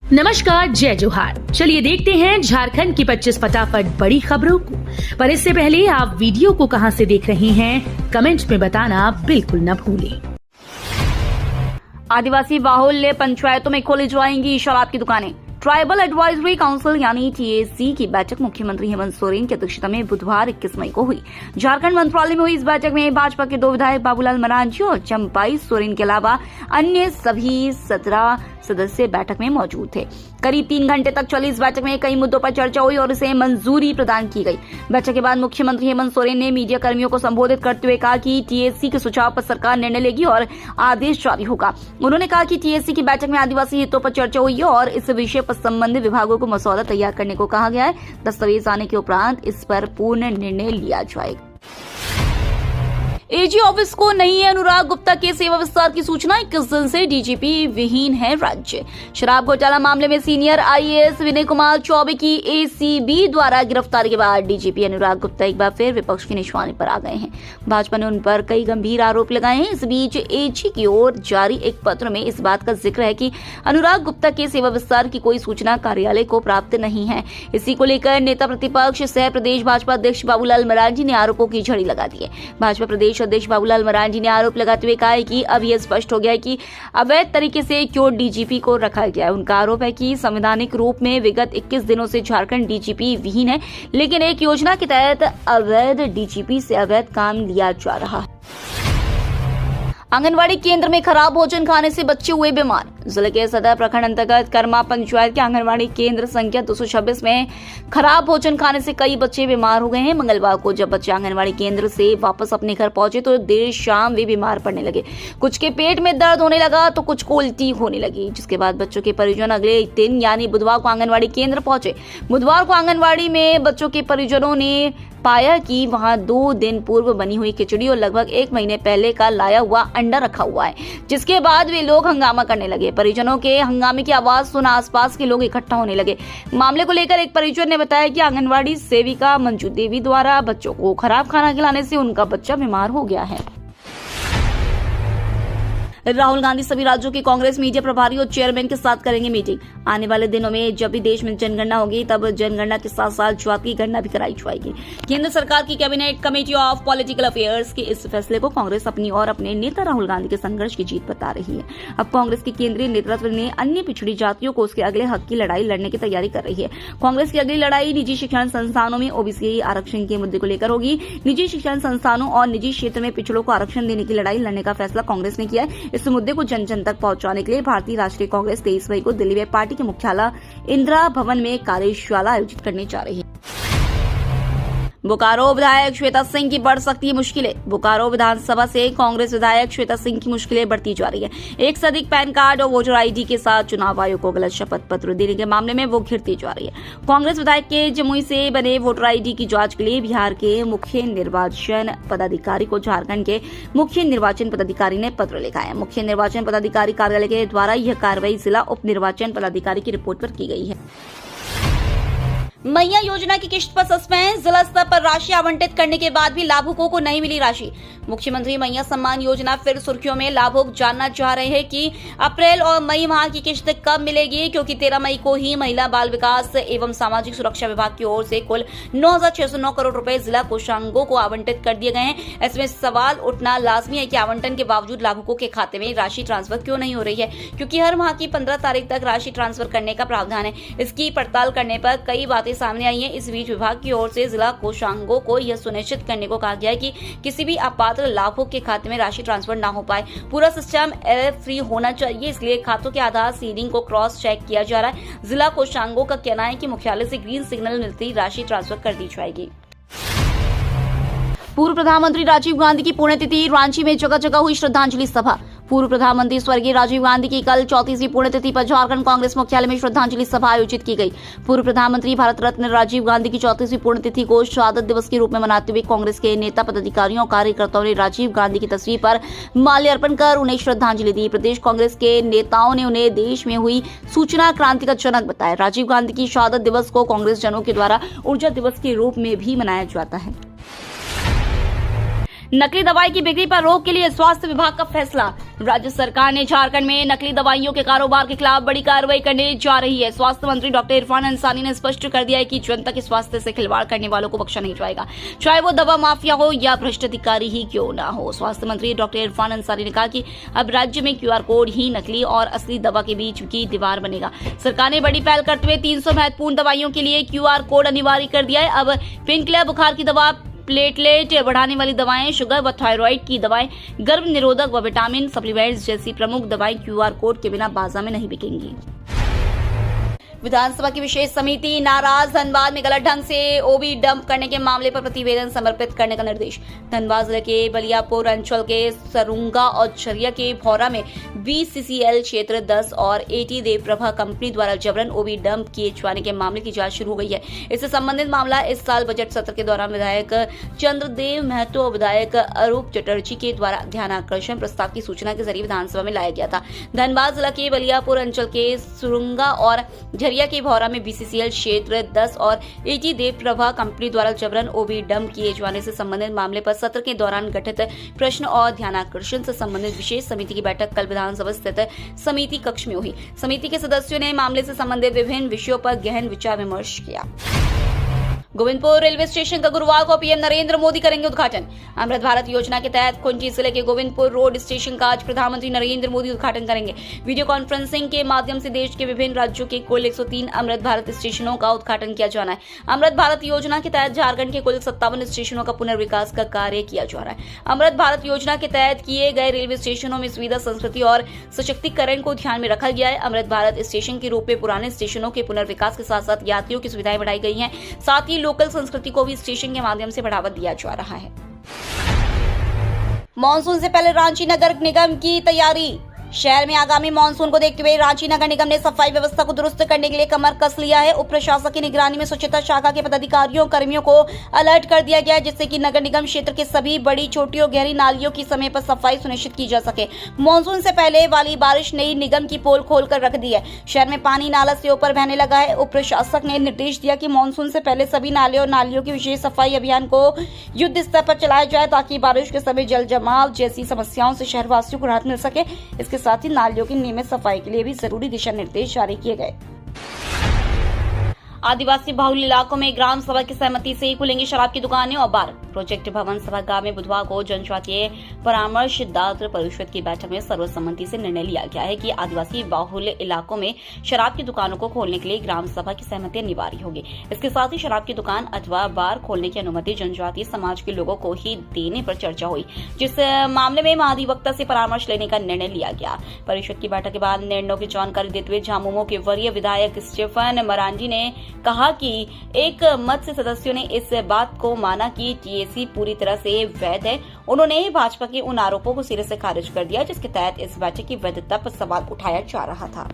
नमस्कार, जय जोहार। चलिए देखते हैं झारखंड की 25 फटाफट बड़ी खबरों को। पर इससे पहले आप वीडियो को कहां से देख रहे हैं, कमेंट में बताना बिल्कुल न भूलें। आदिवासी बाहुल्य पंचायतों में खोली जाएंगी शराब की दुकानें। ट्राइबल एडवाइजरी काउंसिल यानी टीएसी की बैठक मुख्यमंत्री हेमंत सोरेन की अध्यक्षता में बुधवार 21 मई को हुई। झारखंड मंत्रालय में हुई इस बैठक में भाजपा के 2 विधायक बाबूलाल मरांडी और चंपाई सोरेन के अलावा अन्य सभी 17 सदस्य बैठक में मौजूद थे। करीब 3 घंटे तक चली इस बैठक में कई मुद्दों पर चर्चा हुई और इसे मंजूरी प्रदान की गई। बैठक के बाद मुख्यमंत्री हेमंत सोरेन ने मीडिया कर्मियों को संबोधित करते हुए कहा कि टीएससी के सुझाव पर सरकार निर्णय लेगी और आदेश जारी होगा। उन्होंने कहा कि टीएससी की बैठक में आदिवासी हितों पर चर्चा हुई और इस विषय पर संबंधित विभागों को मसौदा तैयार करने को कहा गया है। दस्तावेज आने के उपरांत इस पर पूर्ण निर्णय लिया जाएगा। एजी ऑफिस को नहीं है अनुराग गुप्ता के सेवा विस्तार की सूचना। 21 दिन से डीजीपी विहीन है राज्य। शराब घोटाला मामले में सीनियर आईएएस विनय कुमार चौबे की एसीबी द्वारा गिरफ्तारी के बाद डीजीपी अनुराग गुप्ता एक बार फिर विपक्ष के निशाने पर आ गए हैं। भाजपा ने उन पर कई गंभीर आरोप लगाए हैं। इस बीच एजी की ओर जारी एक पत्र में इस बात का जिक्र है कि अनुराग गुप्ता के सेवा विस्तार की कोई सूचना कार्यालय को प्राप्त नहीं है। इसी को लेकर नेता प्रतिपक्ष सह प्रदेश भाजपा अध्यक्ष बाबूलाल मरांडी ने आरोपों की झड़ी लगा दी है। भाजपा प्रदेश अध्यक्ष बाबूलाल मरांडी ने आरोप लगाते हुए कहा है कि अब यह स्पष्ट हो गया है कि अवैध तरीके से क्यों डीजीपी को रखा गया है। उनका आरोप है कि संवैधानिक रूप में विगत 21 दिनों से झारखंड डीजीपी विहीन है, लेकिन एक योजना के तहत अवैध डीजीपी से अवैध काम लिया जा रहा है। आंगनवाड़ी केंद्र में खराब भोजन खाने से बच्चे हुए बीमार। जिले के सदर प्रखंड अंतर्गत कर्मा पंचायत के आंगनवाड़ी केंद्र संख्या 226 में खराब भोजन खाने से कई बच्चे बीमार हो गए हैं। मंगलवार को जब बच्चे आंगनवाड़ी केंद्र से वापस अपने घर पहुंचे तो देर शाम वे बीमार पड़ने लगे। कुछ के पेट में दर्द होने लगा तो कुछ को उल्टी होने लगी, जिसके बाद बच्चों के परिजन अगले दिन यानी बुधवार को आंगनवाड़ी केंद्र पहुंचे। बुधवार को आंगनवाड़ी में बच्चों के परिजनों ने पाया कि वहां 2 दिन पूर्व बनी हुई खिचड़ी और लगभग 1 महीने पहले का लाया हुआ अंडा रखा हुआ है, जिसके बाद वे लोग हंगामा करने लगे। परिजनों के हंगामे की आवाज सुन आसपास के लोग इकट्ठा होने लगे। मामले को लेकर एक परिजन ने बताया कि आंगनवाड़ी सेविका मंजू देवी द्वारा बच्चों को खराब खाना खिलाने से उनका बच्चा बीमार हो गया है। राहुल गांधी सभी राज्यों के कांग्रेस मीडिया प्रभारी और चेयरमैन के साथ करेंगे मीटिंग। आने वाले दिनों में जब भी देश में जनगणना होगी तब जनगणना के साथ साथ जात की गणना भी कराई जाएगी। केंद्र सरकार की cabinet committee of political affairs के इस फैसले को कांग्रेस अपनी और अपने नेता राहुल गांधी के संघर्ष की जीत बता रही है। अब कांग्रेस के केंद्रीय नेतृत्व ने अन्य पिछड़ी जातियों को उसके अगले हक की लड़ाई लड़ने की तैयारी कर रही है। कांग्रेस की अगली लड़ाई निजी शिक्षण संस्थानों में ओबीसी आरक्षण के मुद्दे को लेकर होगी। निजी शिक्षण संस्थानों और निजी क्षेत्र में पिछड़ों को आरक्षण देने की लड़ाई लड़ने का फैसला कांग्रेस ने किया है। इस मुद्दे को जन जन तक पहुंचाने के लिए भारतीय राष्ट्रीय कांग्रेस 23 मई को दिल्ली में पार्टी के मुख्यालय इंदिरा भवन में कार्यशाला आयोजित करने जा रही है। बोकारो विधायक श्वेता सिंह की बढ़ सकती है मुश्किलें। बोकारो विधानसभा से कांग्रेस विधायक श्वेता सिंह की मुश्किलें बढ़ती जा रही है। एक से अधिक पैन कार्ड और वोटर आईडी के साथ चुनाव आयोग को गलत शपथ पत्र देने के मामले में वो घिरती जा रही है। कांग्रेस विधायक के जमुई से बने वोटर आईडी की जांच के लिए बिहार के मुख्य निर्वाचन पदाधिकारी को झारखंड के मुख्य निर्वाचन पदाधिकारी ने पत्र लिखा है। मुख्य निर्वाचन पदाधिकारी कार्यालय के द्वारा यह कार्रवाई जिला उप निर्वाचन पदाधिकारी की रिपोर्ट पर की गई है। मैया योजना की किश्त पर सस्पेंस। जिला स्तर पर राशि आवंटित करने के बाद भी लाभुकों को नहीं मिली राशि। मुख्यमंत्री मैया सम्मान योजना फिर सुर्खियों में। लाभुक जानना चाह रहे हैं कि अप्रैल और मई माह की किश्त कब मिलेगी, क्योंकि 13 मई को ही महिला बाल विकास एवं सामाजिक सुरक्षा विभाग की ओर से कुल 9,609 करोड़ रुपए जिला कोषांगों को आवंटित कर दिए गए हैं। इसमें सवाल उठना लाजमी है कि आवंटन के बावजूद लाभुकों के खाते में राशि ट्रांसफर क्यों नहीं हो रही है, क्योंकि हर माह की 15 तारीख तक राशि ट्रांसफर करने का प्रावधान है। इसकी पड़ताल करने पर कई बातें सामने आई है। इस बीच विभाग की ओर से जिला कोषांगों को यह सुनिश्चित करने को कहा गया है कि किसी भी अपात्र लाभुक के खाते में राशि ट्रांसफर ना हो पाए। पूरा सिस्टम एरर फ्री होना चाहिए, इसलिए खातों के आधार सीडिंग को क्रॉस चेक किया जा रहा है। जिला कोषांगों का कहना है कि मुख्यालय से ग्रीन सिग्नल मिलते ही राशि ट्रांसफर कर दी जाएगी। पूर्व प्रधानमंत्री राजीव गांधी की पुण्यतिथि। रांची में जगह जगह हुई श्रद्धांजलि सभा। पूर्व प्रधानमंत्री स्वर्गीय राजीव गांधी की कल 34वीं पुण्यतिथि पर झारखंड कांग्रेस मुख्यालय में श्रद्धांजलि सभा आयोजित की गई। पूर्व प्रधानमंत्री भारत रत्न राजीव गांधी की 34वीं पुण्यतिथि को शहादत दिवस के रूप में मनाते हुए कांग्रेस के नेता पदाधिकारियों और कार्यकर्ताओं ने राजीव गांधी की तस्वीर पर माल्यार्पण कर उन्हें श्रद्धांजलि दी। प्रदेश कांग्रेस के नेताओं ने उन्हें देश में हुई सूचना क्रांति का जनक बताया। राजीव गांधी की शहादत दिवस को कांग्रेस जनों के द्वारा ऊर्जा दिवस के रूप में भी मनाया जाता है। नकली दवाई की बिक्री पर रोक के लिए स्वास्थ्य विभाग का फैसला। राज्य सरकार ने झारखंड में नकली दवाइयों के कारोबार के खिलाफ बड़ी कार्रवाई करने जा रही है। स्वास्थ्य मंत्री डॉक्टर इरफान अंसारी ने स्पष्ट कर दिया है कि जनता के स्वास्थ्य से खिलवाड़ करने वालों को बख्शा नहीं जाएगा, चाहे वो दवा माफिया हो या भ्रष्ट अधिकारी ही क्यों न हो। स्वास्थ्य मंत्री डॉक्टर इरफान अंसारी ने कहा कि अब राज्य में QR कोड ही नकली और असली दवा के बीच की दीवार बनेगा। सरकार ने बड़ी पहल करते हुए 300 महत्वपूर्ण दवाइयों के लिए QR कोड अनिवार्य कर दिया है। अब पिनक्लेयर बुखार की दवा, प्लेटलेट बढ़ाने वाली दवाएं, शुगर व थायराइड की दवाएं, गर्भ निरोधक व विटामिन सप्लीमेंट्स जैसी प्रमुख दवाएं QR कोड के बिना बाजार में नहीं बिकेंगी। विधानसभा की विशेष समिति नाराज, धनबाद में गलत ढंग से ओबी डंप करने के मामले पर प्रतिवेदन समर्पित करने का निर्देश। धनबाद जिले के बलियापुर अंचल के सरुंगा और झरिया के भौरा में BCCL क्षेत्र 10 और AT देवप्रभा कंपनी द्वारा जबरन ओबी डंप किए जाने के मामले की जांच शुरू हो गई है। इससे संबंधित मामला इस साल बजट सत्र के दौरान विधायक चंद्रदेव महतो और विधायक अरूप चटर्जी के द्वारा ध्यानाकर्षण प्रस्ताव की सूचना के जरिए विधानसभा में लाया गया था। धनबाद जिला के बलियापुर अंचल के सुरुंगा और झरिया के भौरा में BCCL क्षेत्र 10 और AT देवप्रभा कंपनी द्वारा जबरन ओबी डंप किए जाने से संबंधित मामले पर सत्र के दौरान गठित प्रश्न और ध्यानाकर्षण से संबंधित विशेष समिति की बैठक कल विधानसभा स्थित समिति कक्ष में हुई। समिति के सदस्यों ने मामले से संबंधित विभिन्न विषयों पर गहन विचार विमर्श किया। गोविंदपुर रेलवे स्टेशन का गुरुवार को पीएम नरेंद्र मोदी करेंगे उद्घाटन। अमृत भारत योजना के तहत कुंची जिले के गोविंदपुर रोड स्टेशन का आज प्रधानमंत्री नरेंद्र मोदी उद्घाटन करेंगे। वीडियो कॉन्फ्रेंसिंग के माध्यम से देश के विभिन्न राज्यों के कुल 103 अमृत भारत स्टेशनों का उद्घाटन किया जाना है। अमृत भारत योजना के तहत झारखंड के कुल 57 स्टेशनों का पुनर्विकास का कार्य किया जा रहा है। अमृत भारत योजना के तहत किए गए रेलवे स्टेशनों में सुविधा, संस्कृति और सशक्तिकरण को ध्यान में रखा गया है। अमृत भारत स्टेशन के रूप में पुराने स्टेशनों के पुनर्विकास के साथ साथ यात्रियों की सुविधाएं बढ़ाई गई हैं। साथ ही लोकल संस्कृति को भी स्टेशन के माध्यम से बढ़ावा दिया जा रहा है। मॉनसून से पहले रांची नगर निगम की तैयारी। शहर में आगामी मानसून को देखते हुए रांची नगर निगम ने सफाई व्यवस्था को दुरुस्त करने के लिए कमर कस लिया है। उप प्रशासक की निगरानी में स्वच्छता शाखा के पदाधिकारियों कर्मियों को अलर्ट कर दिया गया है, जिससे कि नगर निगम क्षेत्र के सभी बड़ी, छोटी और गहरी नालियों की समय पर सफाई सुनिश्चित की जा सके। मानसून से पहले वाली बारिश ने निगम की पोल खोलकर रख दी है। शहर में पानी नाला से ऊपर बहने लगा है। उप प्रशासक ने निर्देश दिया कि मानसून से पहले सभी नाले और नालियों की विशेष सफाई अभियान को युद्ध स्तर पर चलाया जाए, ताकि बारिश के समय जल जमाव जैसी समस्याओं से शहरवासियों को राहत मिल सके। इसके साथ ही नालियों की नियमित सफाई के लिए भी जरूरी दिशा निर्देश जारी किए गए। आदिवासी बाहुल्य इलाकों में ग्राम सभा की सहमति से ही खुलेंगी शराब की दुकानें और बार। प्रोजेक्ट भवन सभागार में बुधवार को जनजातीय परामर्शदाता परिषद की बैठक में सर्वसम्मति से निर्णय लिया गया है कि आदिवासी बाहुल्य इलाकों में शराब की दुकानों को खोलने के लिए ग्राम सभा की सहमति अनिवार्य होगी। इसके साथ ही शराब की दुकान अथवा बार खोलने की अनुमति जनजातीय समाज के लोगों को ही देने पर चर्चा हुई, जिस मामले में महाधिवक्ता से परामर्श लेने का निर्णय लिया गया। परिषद की बैठक के बाद निर्णयों की जानकारी देते हुए झामुमो के वरीय विधायक स्टीफन मरांडी ने कहा कि एक मत से सदस्यों ने इस बात को माना कि TAC पूरी तरह से वैध है। उन्होंने भाजपा के उन आरोपों को सिरे से खारिज कर दिया जिसके तहत इस बैठक की वैधता पर सवाल उठाया जा रहा था।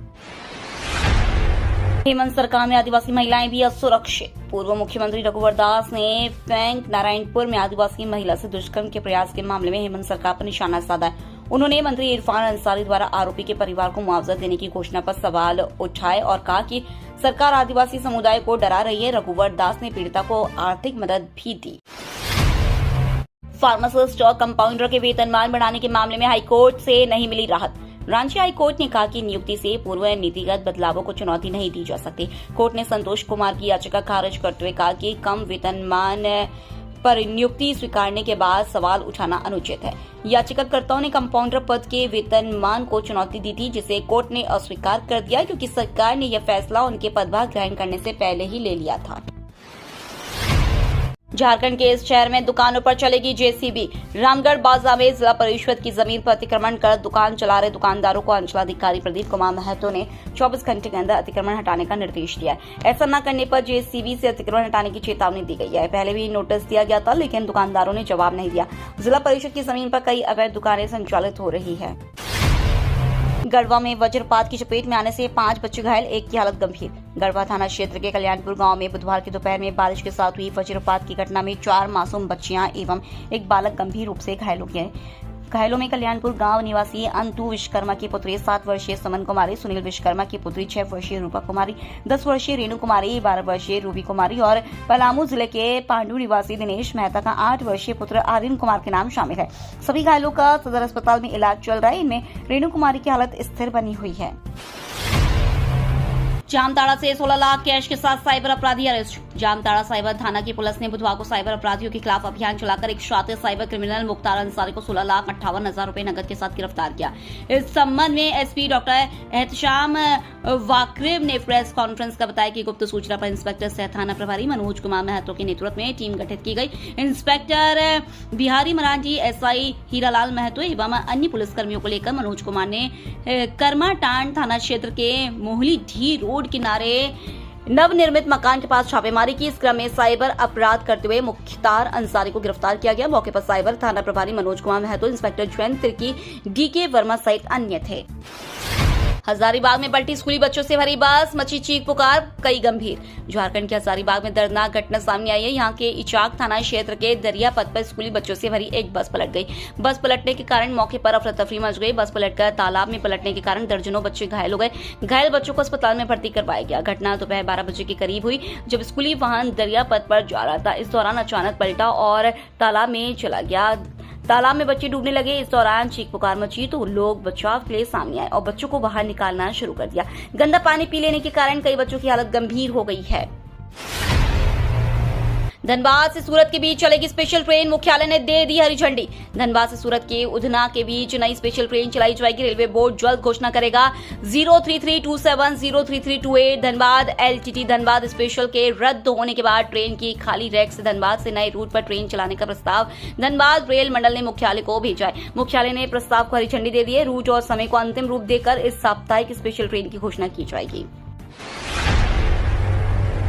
हेमंत सरकार में आदिवासी महिलाएं भी असुरक्षित। पूर्व मुख्यमंत्री रघुवर दास ने बैंक नारायणपुर में आदिवासी महिला से दुष्कर्म के प्रयास के मामले में हेमंत सरकार पर निशाना साधा है। उन्होंने मंत्री इरफान अंसारी द्वारा आरोपी के परिवार को मुआवजा देने की घोषणा पर सवाल उठाए और कहा कि सरकार आदिवासी समुदाय को डरा रही है। रघुवर दास ने पीड़िता को आर्थिक मदद भी दी। फार्मासिस्ट और कंपाउंडर के वेतनमान बढ़ाने के मामले में हाईकोर्ट से नहीं मिली राहत। रांची हाई कोर्ट ने कहा कि नियुक्ति से पूर्व नीतिगत बदलावों को चुनौती नहीं दी जा सकती। कोर्ट ने संतोष कुमार की याचिका खारिज करते हुए कहा कि कम वेतनमान पर नियुक्ति स्वीकारने के बाद सवाल उठाना अनुचित है। याचिकाकर्ताओं ने कंपाउंडर पद के वेतनमान को चुनौती दी थी, जिसे कोर्ट ने अस्वीकार कर दिया क्योंकि सरकार ने यह फैसला उनके पदभार ग्रहण करने से पहले ही ले लिया था। झारखंड के इस शहर में दुकानों पर चलेगी JCB। रामगढ़ बाजार में जिला परिषद की जमीन पर अतिक्रमण कर दुकान चला रहे दुकानदारों को अंचलाधिकारी प्रदीप कुमार महतो ने 24 घंटे के अंदर अतिक्रमण हटाने का निर्देश दिया है। ऐसा न करने पर JCB से अतिक्रमण हटाने की चेतावनी दी गई है। पहले भी नोटिस दिया गया था, लेकिन दुकानदारों ने जवाब नहीं दिया। जिला परिषद की जमीन पर कई अवैध दुकानें संचालित हो रही है। गढ़वा में वज्रपात की चपेट में आने से 5 बच्चे घायल, एक की हालत गंभीर। गढ़वा थाना क्षेत्र के कल्याणपुर गांव में बुधवार की दोपहर में बारिश के साथ हुई वज्रपात की घटना में 4 मासूम बच्चियां एवं एक बालक गंभीर रूप से घायल हो गए। घायलों में कल्याणपुर गांव निवासी अंतु विश्वकर्मा की पुत्री 7 वर्षीय सुमन कुमारी, सुनील विश्वकर्मा की पुत्री 6 वर्षीय रूपा कुमारी, 10 वर्षीय रेणु कुमारी, 12 वर्षीय रूबी कुमारी और पलामू जिले के पांडु निवासी दिनेश मेहता का 8 वर्षीय पुत्र आर्यन कुमार के नाम शामिल है। सभी घायलों का सदर अस्पताल में इलाज चल रहा है। इनमें रेणु कुमारी की हालत स्थिर बनी हुई है। जामताड़ा से 16 लाख कैश के साथ साइबर अपराधी अरेस्ट। जामताड़ा साइबर थाना की पुलिस ने बुधवार को साइबर अपराधियों के खिलाफ अभियान चलाकर एक शातिर साइबर क्रिमिनल मुख्तार अंसारी को 16,58,000 रुपए नकद के साथ गिरफ्तार किया। इस संबंध में एसपी डॉक्टर एहतशाम वाकरिब ने प्रेस कॉन्फ्रेंस का बताया कि गुप्त सूचना पर इंस्पेक्टर सह थाना प्रभारी मनोज कुमार महतो के नेतृत्व में टीम गठित की गई। इंस्पेक्टर बिहारी मराठी, एसआई हीरालाल महतो एवं अन्य पुलिसकर्मियों को लेकर मनोज कुमार ने करमाटांड थाना क्षेत्र के मोहली ढी रोड किनारे नवनिर्मित मकान के पास छापेमारी की। इस क्रम में साइबर अपराध करते हुए मुख्तार अंसारी को गिरफ्तार किया गया। मौके पर साइबर थाना प्रभारी मनोज कुमार महतो, इंस्पेक्टर जयंत तिर्की, डीके वर्मा सहित अन्य थे। हजारीबाग में पलटी स्कूली बच्चों से भरी बस, मची चीख पुकार, कई गंभीर। झारखंड के हजारीबाग में दर्दनाक घटना सामने आई है। यहाँ के इचाक थाना क्षेत्र के दरिया पथ पर स्कूली बच्चों से भरी एक बस पलट गई। बस पलटने के कारण मौके पर अफरा तफरी मच गई। बस पलटकर तालाब में पलटने के कारण दर्जनों बच्चे घायल हो गए। घायल बच्चों को अस्पताल में भर्ती करवाया गया। घटना दोपहर 12 बजे के करीब हुई, जब स्कूली वाहन दरिया पथ पर जा रहा था। इस दौरान अचानक पलटा और तालाब में चला गया। तालाब में बच्चे डूबने लगे। इस दौरान चीख पुकार मची तो लोग बचाव के लिए सामने आए और बच्चों को बाहर निकालना शुरू कर दिया। गंदा पानी पी लेने के कारण कई बच्चों की हालत गंभीर हो गई है। धनबाद से सूरत के बीच चलेगी स्पेशल ट्रेन, मुख्यालय ने दे दी हरी झंडी। धनबाद से सूरत के उधना के बीच नई स्पेशल ट्रेन चलाई जाएगी। रेलवे बोर्ड जल्द घोषणा करेगा। 03327 03328 धनबाद एलटीटी धनबाद स्पेशल के रद्द होने के बाद ट्रेन की खाली रैक से धनबाद से नए रूट पर ट्रेन चलाने का प्रस्ताव धनबाद रेल मंडल ने मुख्यालय को भेजा है। मुख्यालय ने प्रस्ताव को हरी झंडी दे दी है। रूट और समय को अंतिम रूप देकर इस साप्ताहिक स्पेशल ट्रेन की घोषणा की जाएगी।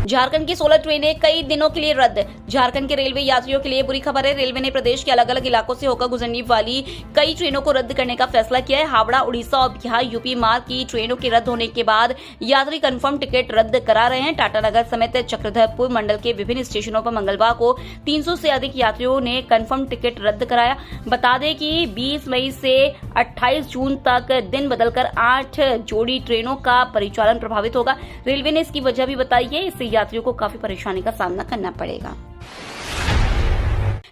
झारखंड की 16 ट्रेनें कई दिनों के लिए रद्द। झारखंड के रेलवे यात्रियों के लिए बुरी खबर है। रेलवे ने प्रदेश के अलग अलग इलाकों से होकर गुजरने वाली कई ट्रेनों को रद्द करने का फैसला किया है। हावड़ा, उड़ीसा और बिहार यूपी मार्ग की ट्रेनों के रद्द होने के बाद यात्री कंफर्म टिकट रद्द करा रहे हैं। टाटानगर समेत चक्रधरपुर मंडल के विभिन्न स्टेशनों पर मंगलवार को 300 से अधिक यात्रियों ने कंफर्म टिकट रद्द कराया। बता दें कि 20 मई से 28 जून तक दिन बदलकर 8 जोड़ी ट्रेनों का परिचालन प्रभावित होगा। रेलवे ने इसकी वजह भी बताई है। इससे यात्रियों को काफी परेशानी का सामना करना पड़ेगा।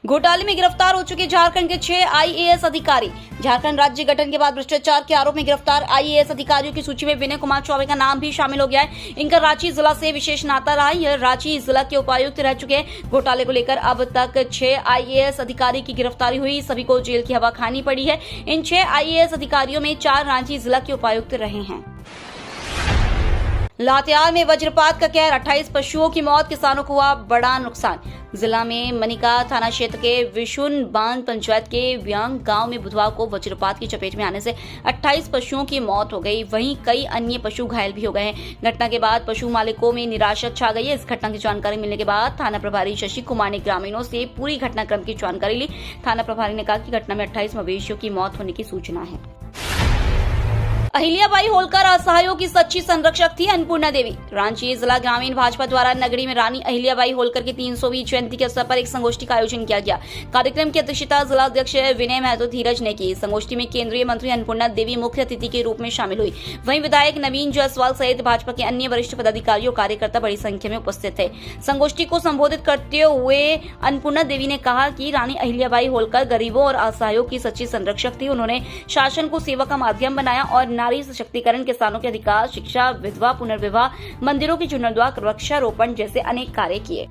घोटाले में गिरफ्तार हो चुके झारखंड के 6 आईएएस अधिकारी। झारखंड राज्य गठन के बाद भ्रष्टाचार के आरोप में गिरफ्तार आईएएस अधिकारियों की सूची में विनय कुमार चौबे का नाम भी शामिल हो गया है। इनका रांची जिला से विशेष नाता रहा। यह रांची जिला के उपायुक्त रह चुके हैं। घोटाले को लेकर अब तक 6 आईएएस अधिकारी की गिरफ्तारी हुई। सभी को जेल की हवा खानी पड़ी है। इन 6 आईएएस अधिकारियों में 4 रांची जिला के उपायुक्त रहे हैं। लातेहार में वज्रपात का कहर, 28 पशुओं की मौत, किसानों को हुआ बड़ा नुकसान। जिला में मनिका थाना क्षेत्र के विशुन बांध पंचायत के व्यांग गांव में बुधवार को वज्रपात की चपेट में आने से 28 पशुओं की मौत हो गई। वहीं कई अन्य पशु घायल भी हो गए हैं। घटना के बाद पशु मालिकों में निराशा छा गई है। इस घटना की जानकारी मिलने के बाद थाना प्रभारी शशि कुमार ने ग्रामीणों से पूरी घटनाक्रम की जानकारी ली। थाना प्रभारी ने कहा कि घटना में 28 मवेशियों की मौत होने की सूचना है। अहिल्याबाई होलकर असहायों की सच्ची संरक्षक थी अन्नपूर्णा देवी। रांची जिला ग्रामीण भाजपा द्वारा नगरी में रानी अहिल्याबाई होलकर की 300वीं जयंती के अवसर पर एक संगोष्ठी का आयोजन किया गया। कार्यक्रम की अध्यक्षता जिला अध्यक्ष विनय महतो धीरज ने की। संगोष्ठी में केंद्रीय मंत्री अन्नपूर्णा देवी मुख्य अतिथि के रूप में शामिल हुई। वहीं विधायक नवीन जायसवाल सहित भाजपा के अन्य वरिष्ठ पदाधिकारी और कार्यकर्ता बड़ी संख्या में उपस्थित थे। संगोष्ठी को संबोधित करते हुए अन्नपूर्णा देवी ने कहा कि रानी अहिल्याबाई होलकर गरीबों और असहायों की सच्ची संरक्षक थी। उन्होंने शासन को सेवा का माध्यम बनाया और नारी सशक्तिकरण, किसानों के अधिकार, शिक्षा, विधवा पुनर्विवाह, मंदिरों की जीर्णोद्धार, वृक्षारोपण जैसे अनेक कार्य किए।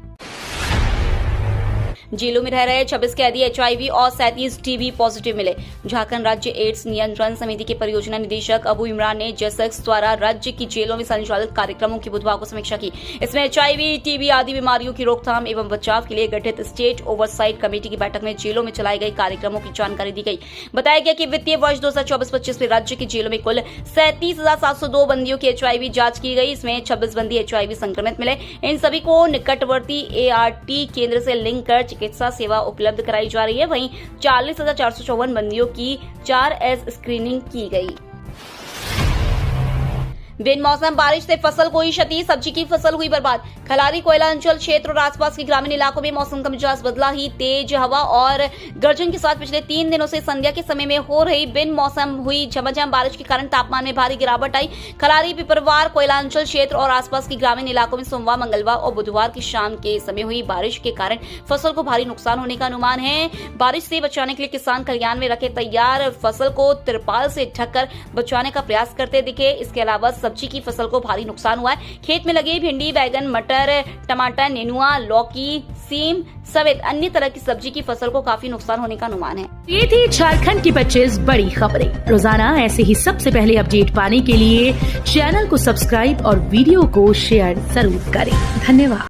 जेलों में रह रहे 26 कैदी एचआईवी और 37 टीबी पॉजिटिव मिले। झारखंड राज्य एड्स नियंत्रण समिति के परियोजना निदेशक अबू इमरान ने जेसेक्स द्वारा राज्य की जेलों में संचालित कार्यक्रमों की बुधवार को समीक्षा की। इसमें एचआईवी, टीबी आदि बीमारियों की रोकथाम एवं बचाव के लिए गठित स्टेट ओवरसाइट कमेटी की बैठक में जेलों में चलाए गए कार्यक्रमों की जानकारी दी गई। बताया गया कि वित्तीय वर्ष 2024-25 में राज्य की जेलों में कुल 37,702 बंदियों की एचआईवी जांच की गई। इसमें 26 बंदी एचआईवी संक्रमित मिले। इन सभी को निकटवर्ती एआरटी केंद्र से लिंक कर चिकित्सा सेवा उपलब्ध कराई जा रही है। वहीं 40,454 बंदियों की 4S स्क्रीनिंग की गई। बिन मौसम बारिश से फसल को हुई क्षति, सब्जी की फसल हुई बर्बाद। खलारी कोयला अंचल क्षेत्र और आसपास के ग्रामीण इलाकों में मौसम का मिजाज बदला ही तेज हवा और गर्जन के साथ पिछले 3 दिनों से संध्या के समय में हो रही बिन मौसम हुई झमाझम बारिश के कारण तापमान में भारी गिरावट आई। खलारी, पिपरवार, कोयला अंचल क्षेत्र और आसपास के ग्रामीण इलाकों में सोमवार, मंगलवार और बुधवार की शाम के समय हुई बारिश के कारण फसल को भारी नुकसान होने का अनुमान है। बारिश से बचाने के लिए किसान खलिहान में रखे तैयार फसल को तिरपाल से ढककर बचाने का प्रयास करते दिखे। इसके अलावा सब्जी की फसल को भारी नुकसान हुआ है। खेत में लगे भिंडी, बैगन, मटर, टमाटर, नेनुआ, लौकी, सीम समेत अन्य तरह की सब्जी की फसल को काफी नुकसान होने का अनुमान है। ये थी झारखंड की 25 बड़ी खबरें। रोजाना ऐसे ही सबसे पहले अपडेट पाने के लिए चैनल को सब्सक्राइब और वीडियो को शेयर जरूर करें। धन्यवाद।